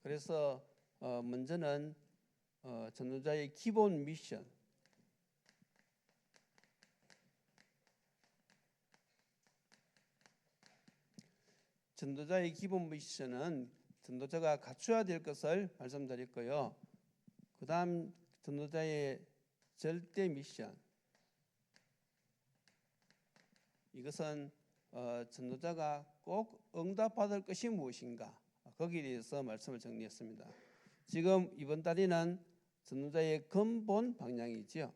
그래서 먼저는 전도자의 기본 미션, 전도자의 기본 미션은 전도자가 갖춰야 될 것을 말씀드릴 거요. 그 다음 전도자의 절대 미션, 이것은 전도자가 꼭 응답받을 것이 무엇인가, 거기에 대해서 말씀을 정리했습니다. 지금 이번 달에는 전도자의 근본 방향이지요.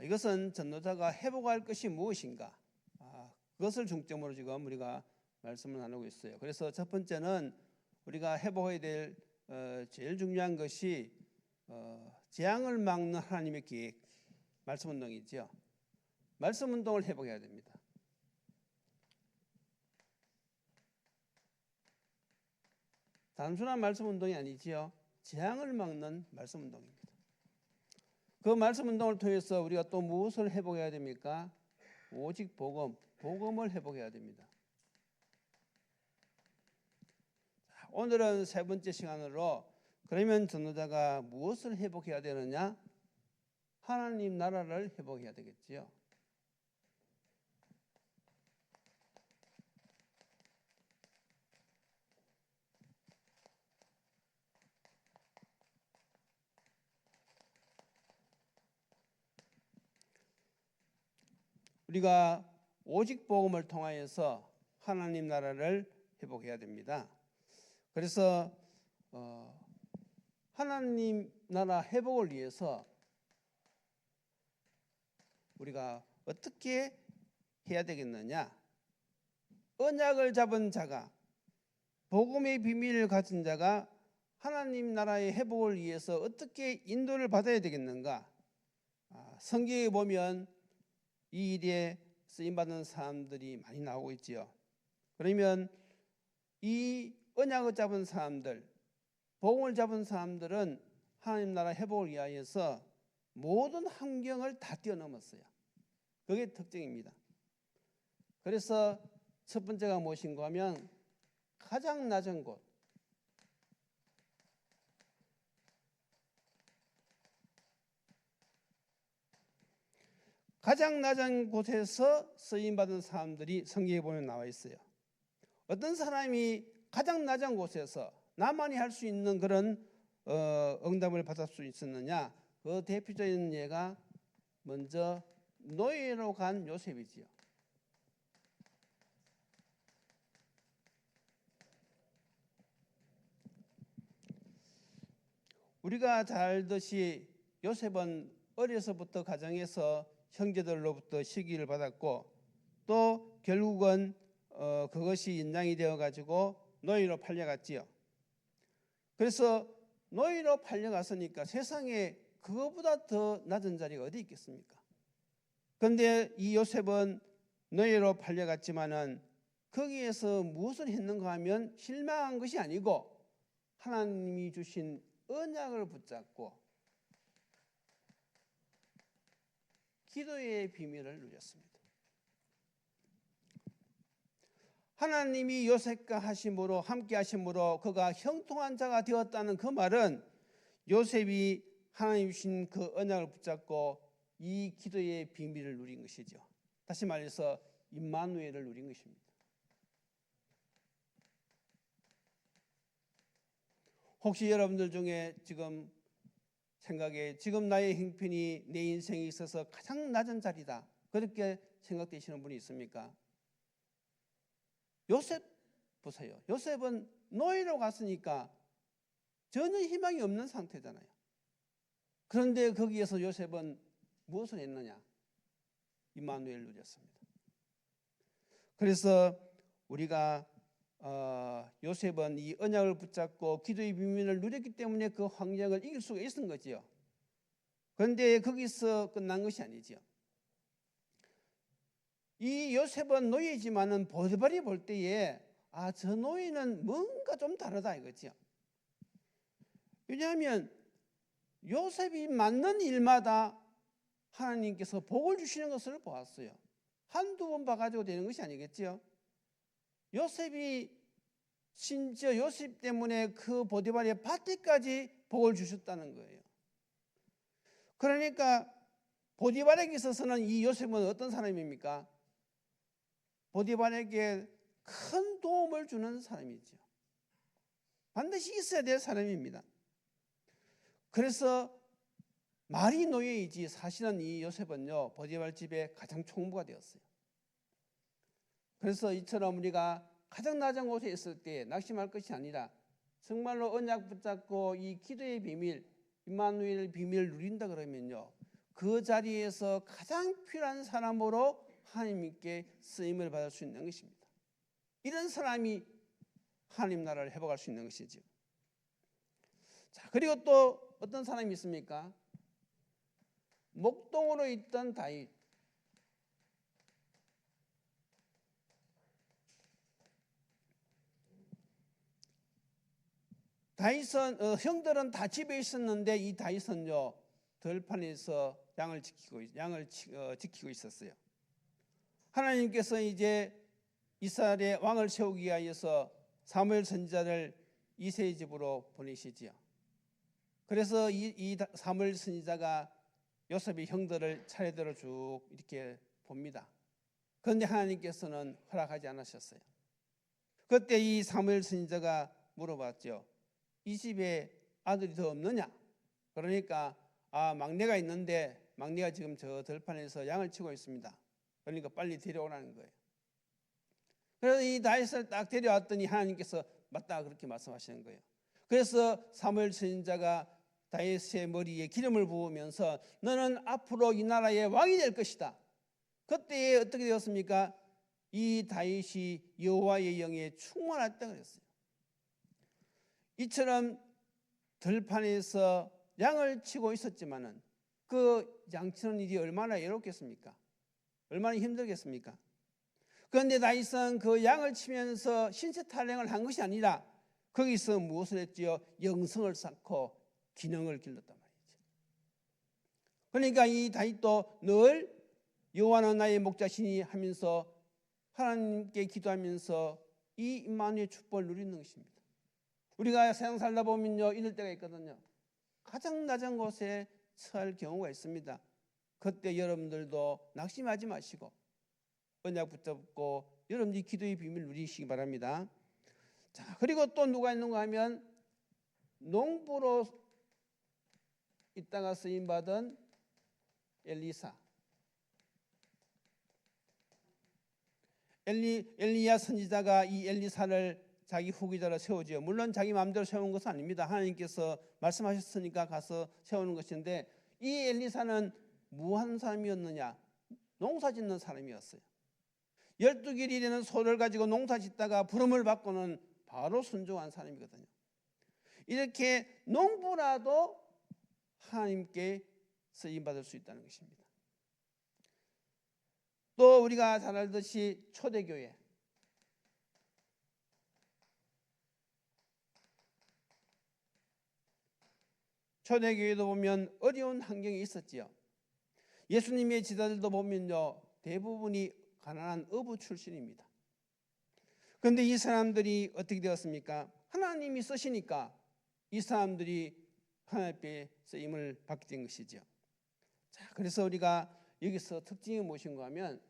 이것은 전도자가 회복할 것이 무엇인가, 그것을 중점으로 지금 우리가 말씀을 나누고 있어요. 그래서 첫 번째는 우리가 회복해야 될 제일 중요한 것이 재앙을 막는 하나님의 계획, 말씀 운동이죠. 말씀 운동을 회복해야 됩니다. 단순한 말씀 운동이 아니지요. 재앙을 막는 말씀 운동입니다. 그 말씀 운동을 통해서 우리가 또 무엇을 회복해야 됩니까? 오직 복음을 회복해야 됩니다. 오늘은 세 번째 시간으로 그러면 전도자가 무엇을 회복해야 되느냐? 하나님 나라를 회복해야 되겠지요. 우리가 오직 복음을 통하여서 하나님 나라를 회복해야 됩니다. 그래서 하나님 나라 회복을 위해서 우리가 어떻게 해야 되겠느냐? 언약을 잡은 자가, 복음의 비밀을 가진 자가 하나님 나라의 회복을 위해서 어떻게 인도를 받아야 되겠는가? 성경에 보면 이 일에 쓰임받는 사람들이 많이 나오고 있지요. 그러면 이 언약을 잡은 사람들, 복음을 잡은 사람들은 하나님 나라 회복을 위하여서 모든 환경을 다 뛰어넘었어요. 그게 특징입니다. 그래서 첫 번째가 무엇인가 하면 가장 낮은 곳, 가장 낮은 곳에서 쓰임받은 사람들이 성경에 보면 나와 있어요. 어떤 사람이 가장 낮은 곳에서 나만이 할 수 있는 그런 응답을 받을 수 있었느냐? 그 대표적인 예가 먼저 노예로 간 요셉이지요. 우리가 잘 알듯이 요셉은 어려서부터 가정에서 형제들로부터 시기를 받았고 또 결국은 그것이 연장이 되어 가지고 노예로 팔려갔지요. 그래서 노예로 팔려갔으니까 세상에 그거보다 더 낮은 자리가 어디 있겠습니까? 그런데 이 요셉은 노예로 팔려갔지만은 거기에서 무엇을 했는가 하면 실망한 것이 아니고 하나님이 주신 언약을 붙잡고 기도의 비밀을 누렸습니다. 하나님이 요셉과 하심으로 함께 하심으로 그가 형통한 자가 되었다는 그 말은 요셉이 하나님 주신 그 언약을 붙잡고 이 기도의 비밀을 누린 것이죠. 다시 말해서 임마누엘을 누린 것입니다. 혹시 여러분들 중에 지금 생각에 지금 나의 형편이 내 인생에 있어서 가장 낮은 자리다, 그렇게 생각되시는 분이 있습니까? 요셉 보세요. 요셉은 노예로 갔으니까 전혀 희망이 없는 상태잖아요. 그런데 거기에서 요셉은 무엇을 했느냐? 임마누엘을 누렸습니다. 그래서 우리가 요셉은 이 언약을 붙잡고 기도의 비밀을 누렸기 때문에 그 환경을 이길 수가 있었던 거지요. 그런데 거기서 끝난 것이 아니지요. 이 요셉은 노예지만은 보디발이 볼 때에 저 노예는 뭔가 좀 다르다 이거지요. 왜냐하면 요셉이 맡는 일마다 하나님께서 복을 주시는 것을 보았어요. 한두 번 봐가지고 되는 것이 아니겠지요. 요셉이 심지어 요셉 때문에 그 보디발의 밭에까지 복을 주셨다는 거예요. 그러니까 보디발에게 있어서는 이 요셉은 어떤 사람입니까? 보디발에게 큰 도움을 주는 사람이죠. 반드시 있어야 될 사람입니다. 그래서 말이 노예이지 사실은 이 요셉은요 보디발 집의 가장 총무가 되었어요. 그래서 이처럼 우리가 가장 낮은 곳에 있을 때 낙심할 것이 아니라 정말로 언약 붙잡고 이 기도의 비밀, 임마누엘 비밀을 누린다 그러면요 그 자리에서 가장 필요한 사람으로 하나님께 쓰임을 받을 수 있는 것입니다. 이런 사람이 하나님 나라를 회복할 수 있는 것이죠. 자, 그리고 또 어떤 사람이 있습니까? 목동으로 있던 다윗. 다윗은 형들은 다 집에 있었는데 이 다윗은요 들판에서 양을 지키고 있었어요. 하나님께서 이제 이스라엘의 왕을 세우기 위하여서 사무엘 선지자를 이새의 집으로 보내시지요. 그래서 이 사무엘 선지자가 요셉의 형들을 차례대로 쭉 이렇게 봅니다. 그런데 하나님께서는 허락하지 않으셨어요. 그때 이 사무엘 선지자가 물어봤죠. 이 집에 아들이 더 없느냐? 그러니까 막내가 있는데 막내가 지금 저 들판에서 양을 치고 있습니다. 그러니까 빨리 데려오라는 거예요. 그래서 이 다윗을 딱 데려왔더니 하나님께서 맞다 그렇게 말씀하시는 거예요. 그래서 사무엘 선지자가 다윗의 머리에 기름을 부으면서 너는 앞으로 이 나라의 왕이 될 것이다. 그때 어떻게 되었습니까? 이 다윗이 여호와의 영에 충만했다 그랬어요. 이처럼 들판에서 양을 치고 있었지만은 그 양치는 일이 얼마나 외롭겠습니까? 얼마나 힘들겠습니까? 그런데 다윗은 그 양을 치면서 신체 탄력을 한 것이 아니라 거기서 무엇을 했지요? 영성을 쌓고 기능을 길렀단 말이죠. 그러니까 이 다윗도 늘 여호와는 나의 목자시니 하면서 하나님께 기도하면서 이 임마누엘 축복을 누리는 것입니다. 우리가 세상 살다 보면요 이럴 때가 있거든요. 가장 낮은 곳에 처할 경우가 있습니다. 그때 여러분들도 낙심하지 마시고 언약 붙잡고 여러분들이 기도의 비밀 누리시기 바랍니다. 자, 그리고 또 누가 있는가 하면 농부로 있다가 쓰임받은 엘리사. 엘리야 선지자가 이 엘리사를 자기 후계자로 세우지요. 물론 자기 마음대로 세운 것은 아닙니다. 하나님께서 말씀하셨으니까 가서 세우는 것인데 이 엘리사는 무한 사람이었느냐? 농사 짓는 사람이었어요. 12길이 되는 소를 가지고 농사 짓다가 부름을 받고는 바로 순종한 사람이거든요. 이렇게 농부라도 하나님께 쓰임받을 수 있다는 것입니다. 또 우리가 잘 알듯이 초대교회, 초대교회도 보면 어려운 환경이 있었지요. 예수님의 지도자들도 보면요 대부분이 가난한 어부 출신입니다. 그런데 이 사람들이 어떻게 되었습니까? 하나님이 쓰시니까 이 사람들이 하나님께 쓰임을 받게 된 것이죠. 자, 그래서 우리가 여기서 특징이 무엇인가 하면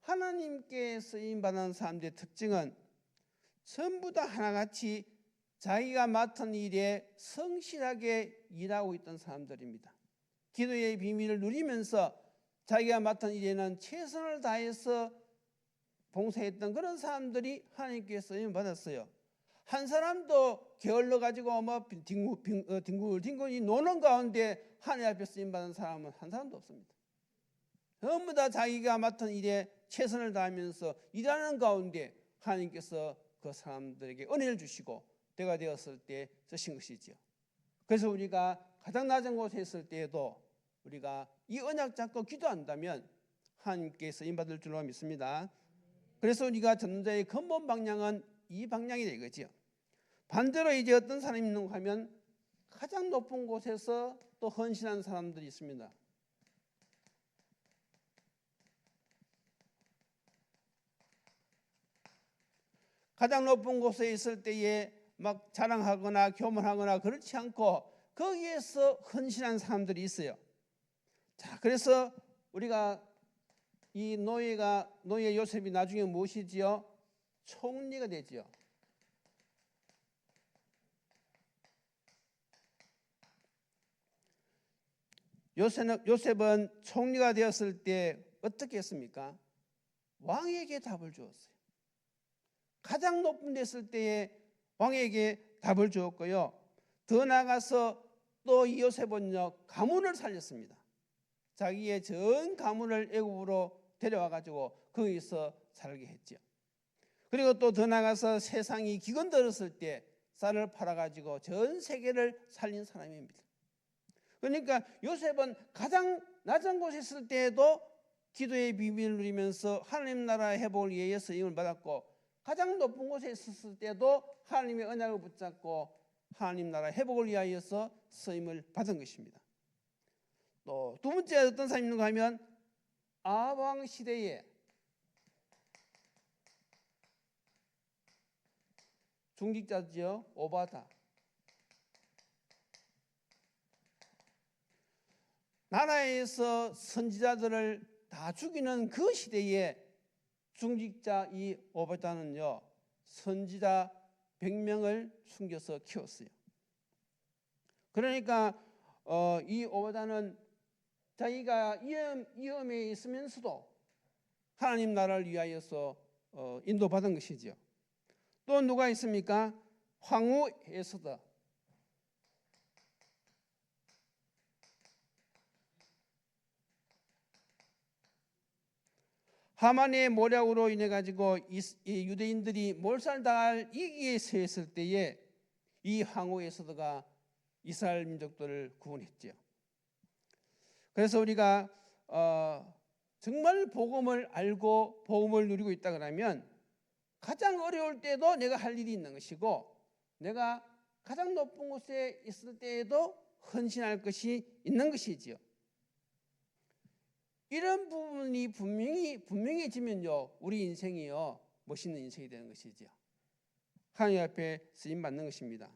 하나님께 쓰임 받는 사람들의 특징은 전부 다 하나같이 자기가 맡은 일에 성실하게 일하고 있던 사람들입니다. 기도의 비밀을 누리면서 자기가 맡은 일에는 최선을 다해서 봉사했던 그런 사람들이 하나님께 쓰임 받았어요. 한 사람도 게을러 가지고 뒹굴뒹굴 노는 가운데 하나님 앞에 쓰임 받은 사람은 한 사람도 없습니다. 전부 다 자기가 맡은 일에 최선을 다하면서 일하는 가운데 하나님께서 그 사람들에게 은혜를 주시고 때가 되었을 때 쓰신 것이지요. 그래서 우리가 가장 낮은 곳에 있을 때에도 우리가 이 언약 잡고 기도한다면 하나님께 쓰임 받을 줄로 믿습니다. 그래서 우리가 전도자의 근본 방향은 이 방향이 되겠지요. 반대로 이제 어떤 사람이 있는가 하면 가장 높은 곳에서 또 헌신한 사람들이 있습니다. 가장 높은 곳에 있을 때에 막 자랑하거나 교만하거나 그렇지 않고 거기에서 헌신한 사람들이 있어요. 자, 그래서 우리가 이 노예 요셉이 나중에 무엇이지요? 총리가 되지요. 요셉은 총리가 되었을 때 어떻게 했습니까? 왕에게 답을 주었어요. 가장 높은 데 있을 때에 왕에게 답을 주었고요. 더 나아가서 또 이 요셉은요, 가문을 살렸습니다. 자기의 전 가문을 애굽으로 데려와 가지고 거기서 살게 했죠. 그리고 또 더 나아가서 세상이 기근 들었을 때 쌀을 팔아 가지고 전 세계를 살린 사람입니다. 그러니까 요셉은 가장 낮은 곳에 있을 때에도 기도의 비밀을 누리면서 하나님 나라 회복을 위해 쓰임을 받았고, 가장 높은 곳에 있었을 때도 하나님의 언약을 붙잡고 하나님 나라 회복을 위하여서 쓰임을 받은 것입니다. 또 두 번째 어떤 사람이 있는가 하면 아방 시대에 중직자죠. 오바다. 나라에서 선지자들을 다 죽이는 그 시대에 중직자 이 오바다는요, 선지자 100명을 숨겨서 키웠어요. 그러니까 이 오바다는 자기가 위험에 있으면서도 하나님 나라를 위하여서 인도받은 것이죠. 또 누가 있습니까? 황후 에스더. 하만의 모략으로 인해 가지고 이 유대인들이 몰살당할 위기에 처했을 때에 이 황후 에스더가 이스라엘 민족들을 구원했죠. 그래서 우리가 정말 복음을 알고 복음을 누리고 있다 그러면 가장 어려울 때도 내가 할 일이 있는 것이고, 내가 가장 높은 곳에 있을 때에도 헌신할 것이 있는 것이지요. 이런 부분이 분명해지면요, 우리 인생이요 멋있는 인생이 되는 것이지요. 하나님 앞에 쓰임 받는 것입니다.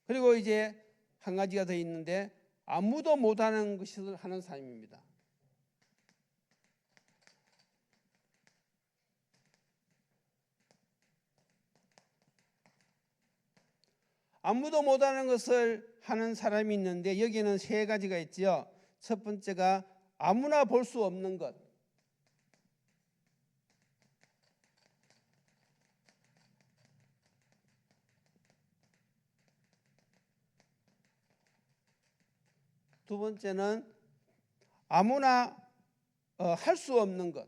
그리고 이제 한 가지가 더 있는데, 아무도 못하는 것을 하는 사람입니다. 아무도 못하는 것을 하는 사람이 있는데 여기에는 세 가지가 있지요. 첫 번째가 아무나 볼 수 없는 것. 두 번째는 아무나 할 수 없는 것.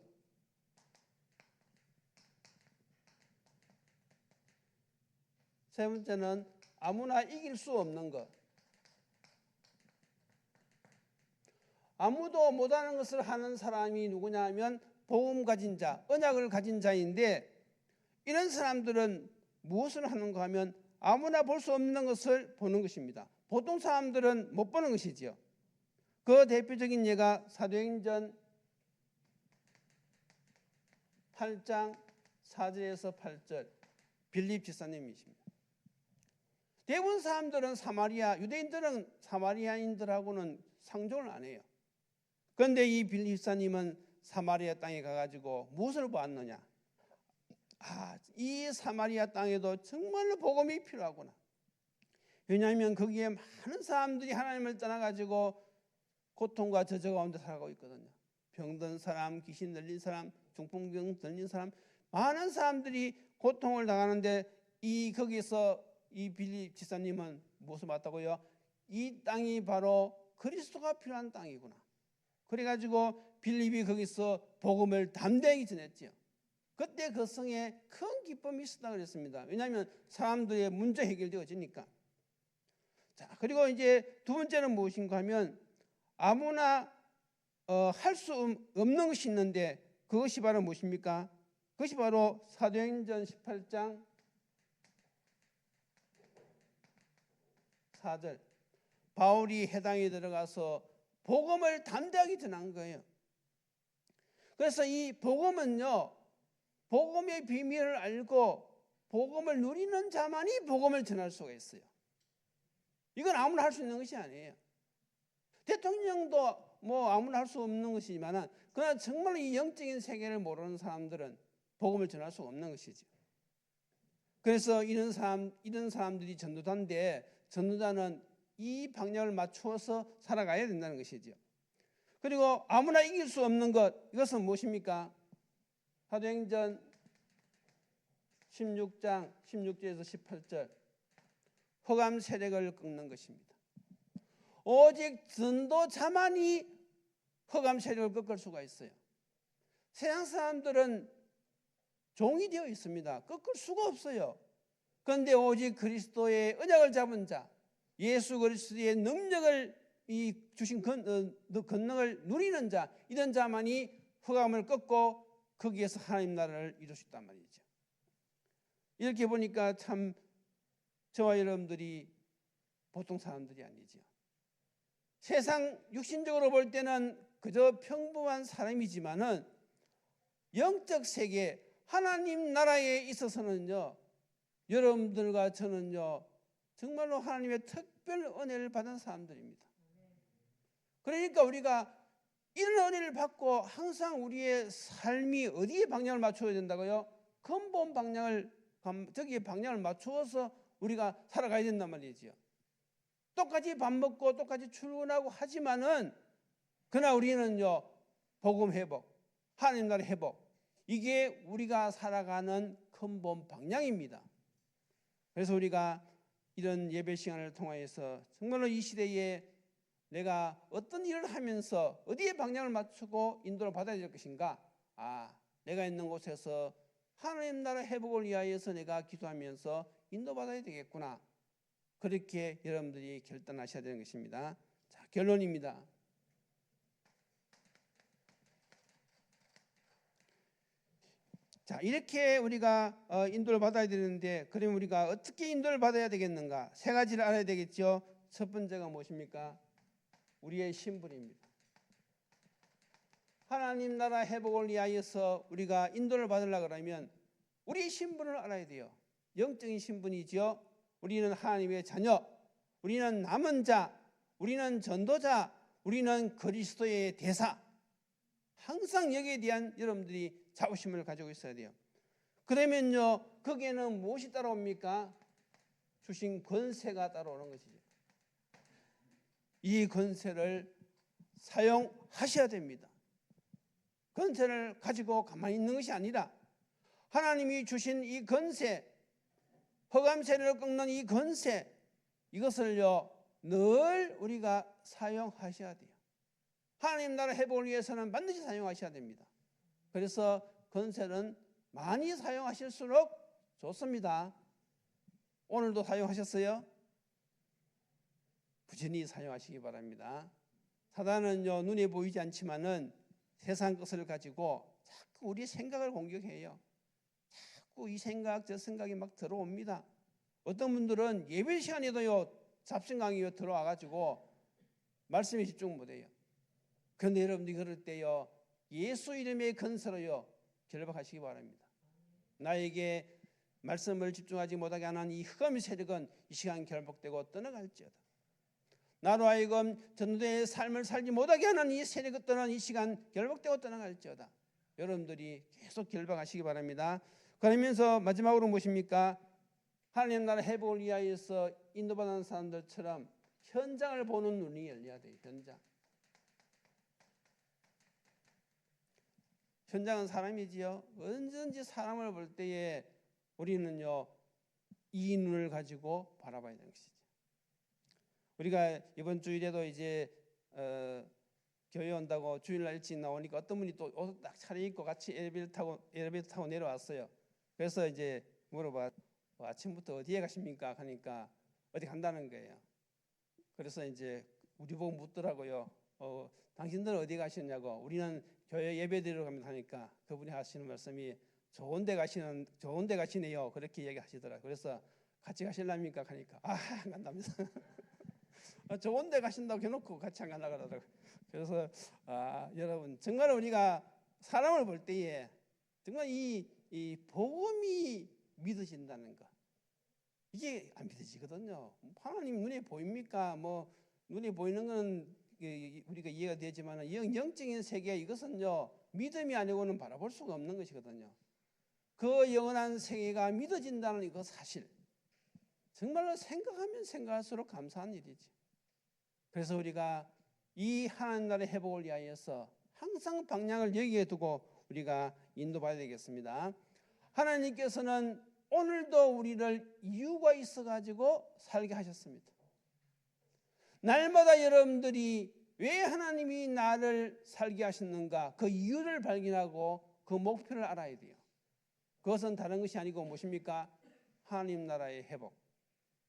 세 번째는 아무나 이길 수 없는 것. 아무도 못하는 것을 하는 사람이 누구냐 하면 복음 가진 자, 언약을 가진 자인데, 이런 사람들은 무엇을 하는가 하면 아무나 볼 수 없는 것을 보는 것입니다. 보통 사람들은 못 보는 것이지요. 그 대표적인 예가 사도행전 8장 4절에서 8절 빌립 집사님이십니다. 대부분 사람들은 유대인들은 사마리아인들하고는 상종을 안 해요. 그런데 이 빌립 집사님은 사마리아 땅에 가가지고 무엇을 보았느냐? 이 사마리아 땅에도 정말로 복음이 필요하구나. 왜냐하면 거기에 많은 사람들이 하나님을 떠나가지고 고통과 저저 가운데 살아가고 있거든요. 병든 사람, 귀신 들린 사람, 중풍병 들린 사람, 많은 사람들이 고통을 당하는데 거기서 이 빌립 집사님은 무엇을 봤다고요? 이 땅이 바로 그리스도가 필요한 땅이구나. 그래가지고 빌립이 거기서 복음을 담대히 전했지요. 그때 그 성에 큰 기쁨이 있었다 그랬습니다. 왜냐하면 사람들의 문제 해결되어지니까. 자, 그리고 이제 두 번째는 무엇인가 하면 아무나 할 수 없는 것이 있는데, 그것이 바로 무엇입니까? 그것이 바로 사도행전 18장 4절 바울이 해당에 들어가서 복음을 담대하게 전한 거예요. 그래서 이 복음은요, 복음의 비밀을 알고 복음을 누리는 자만이 복음을 전할 수가 있어요. 이건 아무나 할 수 있는 것이 아니에요. 대통령도 뭐 아무나 할 수 없는 것이지만, 그러나 정말로 이 영적인 세계를 모르는 사람들은 복음을 전할 수 없는 것이죠. 그래서 이런 사람들이 전도자인데, 전도자는 이 방향을 맞추어서 살아가야 된다는 것이죠. 그리고 아무나 이길 수 없는 것, 이것은 무엇입니까? 사도행전 16장 16절에서 18절, 흑암 세력을 꺾는 것입니다. 오직 전도자만이 흑암 세력을 꺾을 수가 있어요. 세상 사람들은 종이 되어 있습니다. 꺾을 수가 없어요. 그런데 오직 그리스도의 언약을 잡은 자, 예수 그리스도의 능력을 주신 권능을 누리는 자, 이런 자만이 흑암을 꺾고 거기에서 하나님 나라를 이룰 수 있단 말이죠. 이렇게 보니까 참 저와 여러분들이 보통 사람들이 아니죠. 세상 육신적으로 볼 때는 그저 평범한 사람이지만은 영적 세계, 하나님 나라에 있어서는요, 여러분들과 저는요, 정말로 하나님의 특별 은혜를 받은 사람들입니다. 그러니까 우리가 이런 은혜를 받고 항상 우리의 삶이 어디에 방향을 맞춰야 된다고요? 근본 방향을, 저기에 방향을 맞추어서 우리가 살아가야 된단 말이죠. 똑같이 밥 먹고 똑같이 출근하고 하지만은, 그러나 우리는요, 복음 회복, 하나님 나라 회복, 이게 우리가 살아가는 근본 방향입니다. 그래서 우리가 이런 예배 시간을 통하여서 정말로 이 시대에 내가 어떤 일을 하면서 어디에 방향을 맞추고 인도를 받아야 될 것인가? 내가 있는 곳에서 하나님 나라 회복을 위하여서 내가 기도하면서 인도받아야 되겠구나. 그렇게 여러분들이 결단하셔야 되는 것입니다. 자, 결론입니다. 자, 이렇게 우리가 인도를 받아야 되는데, 그럼 우리가 어떻게 인도를 받아야 되겠는가? 세 가지를 알아야 되겠죠. 첫 번째가 무엇입니까? 우리의 신분입니다. 하나님 나라 회복을 위하여서 우리가 인도를 받으려고 그러면 우리의 신분을 알아야 돼요. 영적인 신분이죠. 우리는 하나님의 자녀, 우리는 남은 자, 우리는 전도자, 우리는 그리스도의 대사. 항상 여기에 대한 여러분들이 자부심을 가지고 있어야 돼요. 그러면요, 거기에는 무엇이 따라옵니까? 주신 권세가 따라오는 것이죠. 이 권세를 사용하셔야 됩니다. 권세를 가지고 가만히 있는 것이 아니라 하나님이 주신 이 권세, 흑암 세력을 꺾는 이 권세, 이것을요 늘 우리가 사용하셔야 돼요. 하나님 나라 회복을 위해서는 반드시 사용하셔야 됩니다. 그래서 권세는 많이 사용하실수록 좋습니다. 오늘도 사용하셨어요? 부지런히 사용하시기 바랍니다. 사단은요 눈에 보이지 않지만은 세상 것을 가지고 자꾸 우리 생각을 공격해요. 자꾸 이 생각 저 생각이 막 들어옵니다. 어떤 분들은 예배 시간에도요 잡생각이 들어와가지고 말씀에 집중 못해요. 그런데 여러분들이 그럴 때요 예수 이름의 권세로요 결박하시기 바랍니다. 나에게 말씀을 집중하지 못하게 하는 이 흑암의 세력은 이 시간 결박되고 떠나갈지어다. 나로 하여금 전도의 삶을 살지 못하게 하는 이 세력을 떠난 이 시간 결박되고 떠나갈지어다. 여러분들이 계속 결박하시기 바랍니다. 그러면서 마지막으로 무엇입니까? 하나님 나라 회복을 위하여서 인도받는 사람들처럼 현장을 보는 눈이 열려야 돼요. 현장은 사람이지요. 언제든지 사람을 볼 때에 우리는요 이 눈을 가지고 바라봐야 되는 것이죠. 우리가 이번 주일에도 이제 교회 온다고 주일날 일찍 나오니까 어떤 분이 또 옷 딱 차려입고 같이 엘리베이터 타고 내려왔어요. 그래서 이제 물어봐, 아침부터 어디에 가십니까? 하니까 어디 간다는 거예요. 그래서 이제 우리 보고 묻더라고요. 당신들은 어디 가시냐고. 우리는 교회 예배드리러 갑니다 하니까 그분이 하시는 말씀이 좋은 데 가시네요. 그렇게 얘기하시더라고요. 그래서 같이 가실랍니까? 하니까 안 간답니다. 좋은 데 가신다고 해놓고 같이 안 가려고 그러더라고요. 그래서 여러분 정말 우리가 사람을 볼 때에 정말 이 복음이 믿어진다는 것. 이게 안 믿어지거든요. 하나님 눈에 보입니까? 뭐 눈에 보이는 건 우리가 이해가 되지만 영적인 세계 이것은요 믿음이 아니고는 바라볼 수가 없는 것이거든요. 그 영원한 세계가 믿어진다는 이거 사실 정말로 생각하면 생각할수록 감사한 일이지. 그래서 우리가 이 하나님 나라의 회복을 위하여서 항상 방향을 여기에 두고 우리가 인도받아야 되겠습니다. 하나님께서는 오늘도 우리를 이유가 있어가지고 살게 하셨습니다. 날마다 여러분들이 왜 하나님이 나를 살게 하셨는가 그 이유를 발견하고 그 목표를 알아야 돼요. 그것은 다른 것이 아니고 무엇입니까? 하나님 나라의 회복.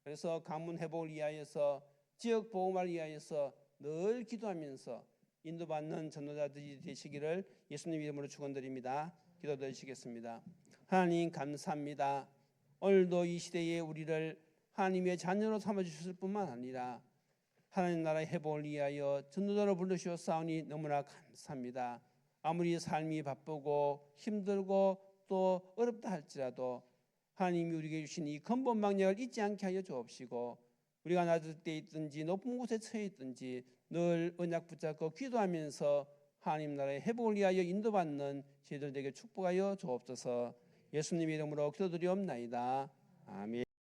그래서 가문 회복을 위하여서 지역 보호를 위하여서 늘 기도하면서 인도받는 전도자들이 되시기를 예수님 이름으로 축원드립니다. 기도드리시겠습니다. 하나님 감사합니다. 오늘도 이 시대에 우리를 하나님의 자녀로 삼아주셨을 뿐만 아니라 하나님 나라의 회복을 위하여 전도자로 불러주셨사오니 너무나 감사합니다. 아무리 삶이 바쁘고 힘들고 또 어렵다 할지라도 하나님이 우리에게 주신 이 근본 방향을 잊지 않게 하여 주옵시고 우리가 낮을 때 있든지 높은 곳에 처해 있든지 늘 언약 붙잡고 기도하면서 하나님 나라의 회복을 위하여 인도받는 저희들에게 축복하여 주옵소서. 예수님 이름으로 기도드리옵나이다. 아멘.